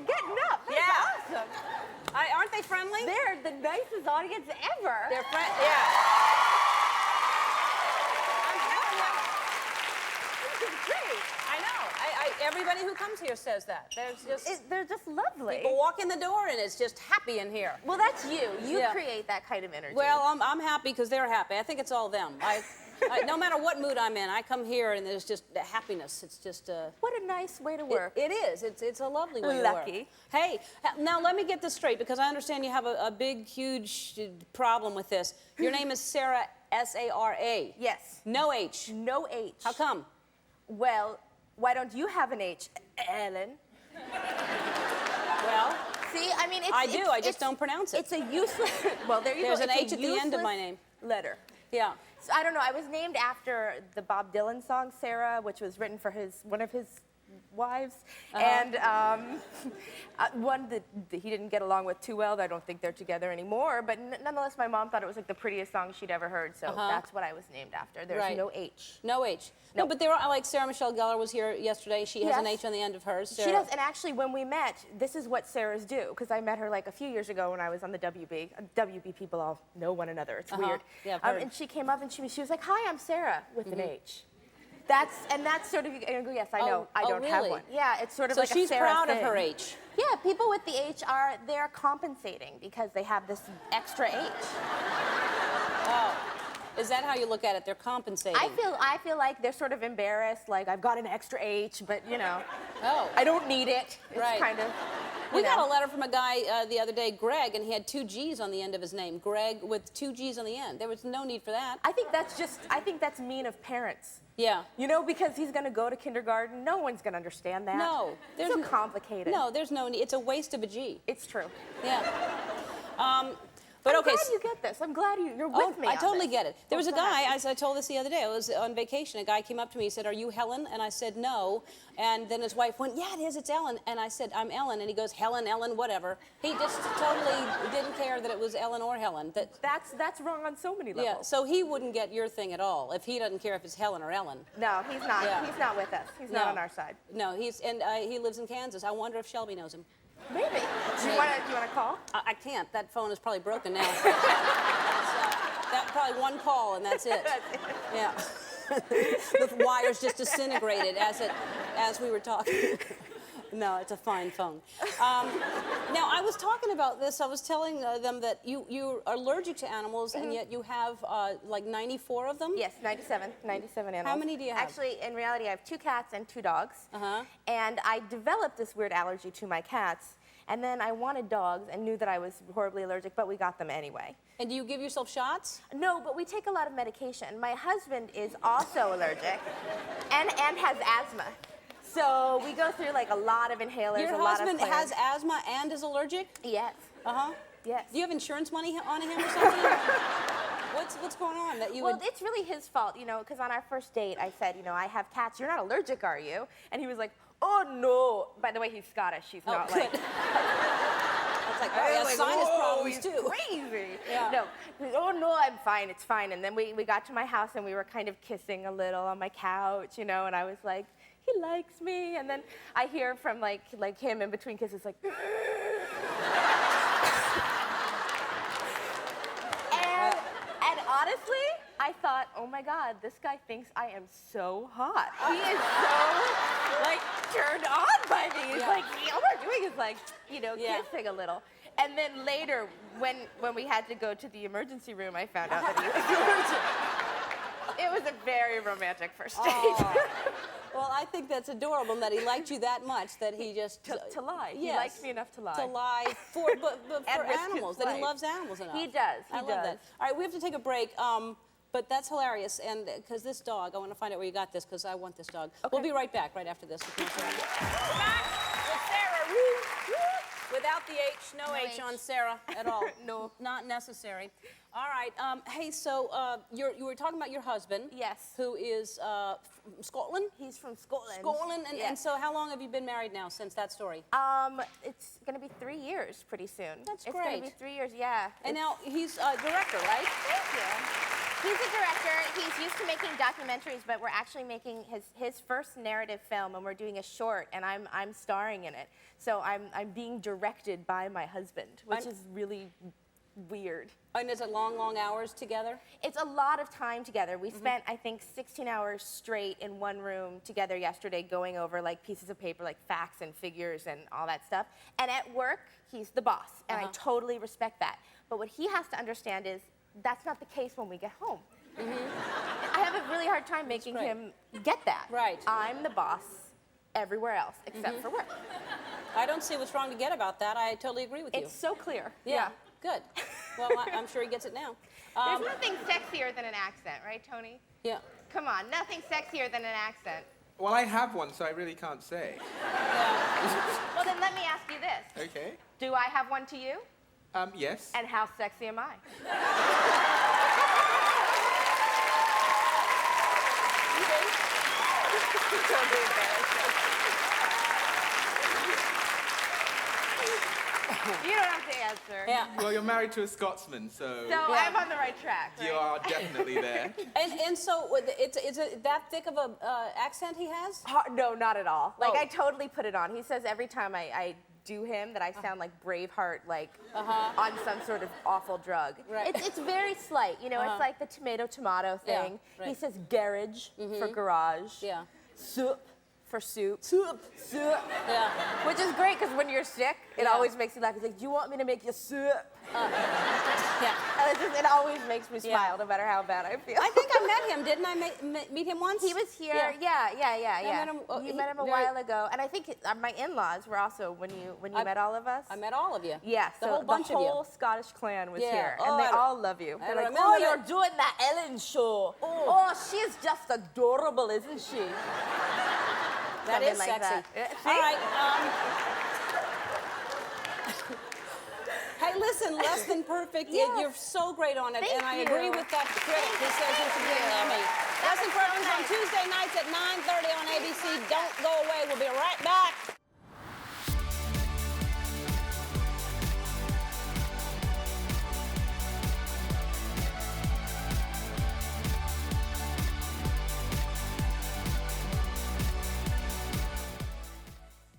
They're getting up. That's awesome. Aren't they friendly? They're the nicest audience ever. They're friendly. Yeah. I know. Everybody who comes here says that. They're just lovely. People walk in the door and it's just happy in here. Well, that's you. You create that kind of energy. Well, I'm happy because they're happy. I think it's all them. No matter what mood I'm in, I come here and there's just happiness. It's just what a nice way to work. It is. It's a lovely way to work. Lucky. Hey, now let me get this straight because I understand you have a big, huge problem with this. Your name is Sara, S-A-R-A. Yes. No H. No H. How come? Well, why don't you have an H, Ellen? Well, see, I mean, I just don't pronounce it. It's a useless. Well, there you There's go. an H at the end of my name. Letter. Yeah. So, I don't know. I was named after the Bob Dylan song "Sarah," which was written for one of his wives, and one that he didn't get along with too well. I don't think they're together anymore. But nonetheless, my mom thought it was like the prettiest song she'd ever heard, so that's what I was named after. There's no H. No H. No, but there are, like Sarah Michelle Gellar was here yesterday. She has an H on the end of hers. Sarah. She does, and actually when we met, this is what Sarahs do, because I met her like a few years ago when I was on the WB. WB people all know one another. It's weird. Yeah, and she came up and she was like, "Hi, I'm Sarah," with an H. That's sort of, and I go, yes, I know, I don't have one. Yeah, it's sort of like a Sarah So she's proud thing. of her H. Yeah, people with the H they're compensating because they have this extra H. Oh. Is that how you look at it? They're compensating. I feel like they're sort of embarrassed, like I've got an extra H, but you know, oh, I don't need it. It's kind of. We got a letter from a guy the other day, Greg, and he had 2 G's on the end of his name. Greg with 2 G's on the end. There was no need for that. I think that's mean of parents. Yeah. You know, because he's going to go to kindergarten. No one's going to understand that. No. It's so complicated. No, there's no need. It's a waste of a G. It's true. Yeah. But I'm glad you get this. I'm glad you're with me. I totally get it. There was a guy, as I told this the other day, I was on vacation. A guy came up to me, he said, "Are you Helen?" And I said, "No." And then his wife went, "Yeah, it is, it's Ellen." And I said, "I'm Ellen." And he goes, "Helen, Ellen, whatever." He just totally didn't care that it was Ellen or Helen. That's wrong on so many levels. Yeah, so he wouldn't get your thing at all if he doesn't care if it's Helen or Ellen. No, he's not. Yeah. He's not with us. He's not on our side. No, he lives in Kansas. I wonder if Shelby knows him. Maybe. Do you want to call? I can't. That phone is probably broken now. That's probably one call and that's it. Yeah. The wires just disintegrated as we were talking. No, it's a fine phone. Now, I was talking about this. I was telling them that you are allergic to animals, and yet you have like 94 of them? Yes, 97 animals. How many do you have? Actually, in reality, I have 2 cats and 2 dogs. And I developed this weird allergy to my cats. And then I wanted dogs and knew that I was horribly allergic, but we got them anyway. And do you give yourself shots? No, but we take a lot of medication. My husband is also allergic and has asthma. So we go through like a lot of inhalers, Your a lot of husband plans. has asthma and is allergic? Yes. Yes. Do you have insurance money on him or something? What's going on that you Well, it's really his fault, you know, because on our first date, I said, you know, "I have cats. You're not allergic, are you?" And he was like, "Oh, no." By the way, he's Scottish. He's not good. like... It's like, oh, he has sinus problems, he's too. Crazy. Yeah. No. He goes, "Oh, no, I'm fine. It's fine." And then we got to my house, and we were kind of kissing a little on my couch, you know, and I was like, "He likes me." And then I hear from, like him in between kisses, like... And honestly, I thought, oh my God, this guy thinks I am so hot. He is so, like, turned on by me. He's like, all we're doing is, like, you know, kissing a little. And then later, when we had to go to the emergency room, I found out that he was allergic. It was a very romantic first date. Oh. Well, I think that's adorable that he liked you that much that he just... To lie. Yes. He likes me enough to lie. To lie for animals, that he loves animals enough. He does. I love that. All right, we have to take a break, but that's hilarious, and because this dog, I want to find out where you got this, because I want this dog. Okay. We'll be right back, right after this. We're back with Sara Rue. Without the H, no H on Sarah at all. No. Not necessary. All right. Hey, so you were talking about your husband. Yes. Who is from Scotland? He's from Scotland. Scotland. And so how long have you been married now since that story? It's going to be 3 years pretty soon. That's great. It's going to be 3 years, yeah. And now he's director, right? Thank you. He's a director. He's used to making documentaries, but we're actually making his first narrative film, and we're doing a short, and I'm starring in it. So I'm being directed by my husband, which is really weird. And is it long, long hours together? It's a lot of time together. We spent, I think, 16 hours straight in one room together yesterday going over like pieces of paper, like facts and figures and all that stuff. And at work, he's the boss, and I totally respect that. But what he has to understand is that's not the case when we get home. I have a really hard time making him get that. Right. I'm the boss everywhere else except for work. I don't see what's wrong to get about that. I totally agree with you. It's so clear. Yeah. Good. Well, I'm sure he gets it now. There's nothing sexier than an accent, right, Tony? Yeah. Come on, nothing sexier than an accent. Well, I have one, so I really can't say. Well, then let me ask you this. Okay. Do I have one to you? Yes. And how sexy am I? You don't have to answer. Yeah. Well, you're married to a Scotsman, so I'm on the right track, right? you are definitely there. And so it's that thick of a accent he has? No, not at all. Like, Oh. I totally put it on. He says every time I do him that I sound like Braveheart, like on some sort of awful drug. Right. It's very slight, you know, it's like the tomato thing. right. He says garage for garage. Yeah. Soup for soup. Soup. Soup. Yeah. Which is great, because when you're sick, it always makes you laugh. He's like, do you want me to make you soup? Yeah. And it always makes me smile, no matter how bad I feel. I think I met him. Didn't I meet him once? He was here. Yeah. Yeah. met him- You met him a while ago, and I think my in-laws were also when you met all of us. I met all of you. Yeah, The so whole bunch the whole of you. Scottish clan was Yeah. here, Oh, and they I- all love you. I They're like, remember oh, that. you're doing that Ellen show. Oh, she's just adorable, isn't she? That Something is like sexy. that. All right. Hey, listen, Less Than Perfect. Yes. You're so great on it, Thank and I you. agree with that critic who says you should get an Emmy. Less Than was so Perfect is on nice. Tuesday nights at 9:30 on ABC. Don't go away. We'll be right back.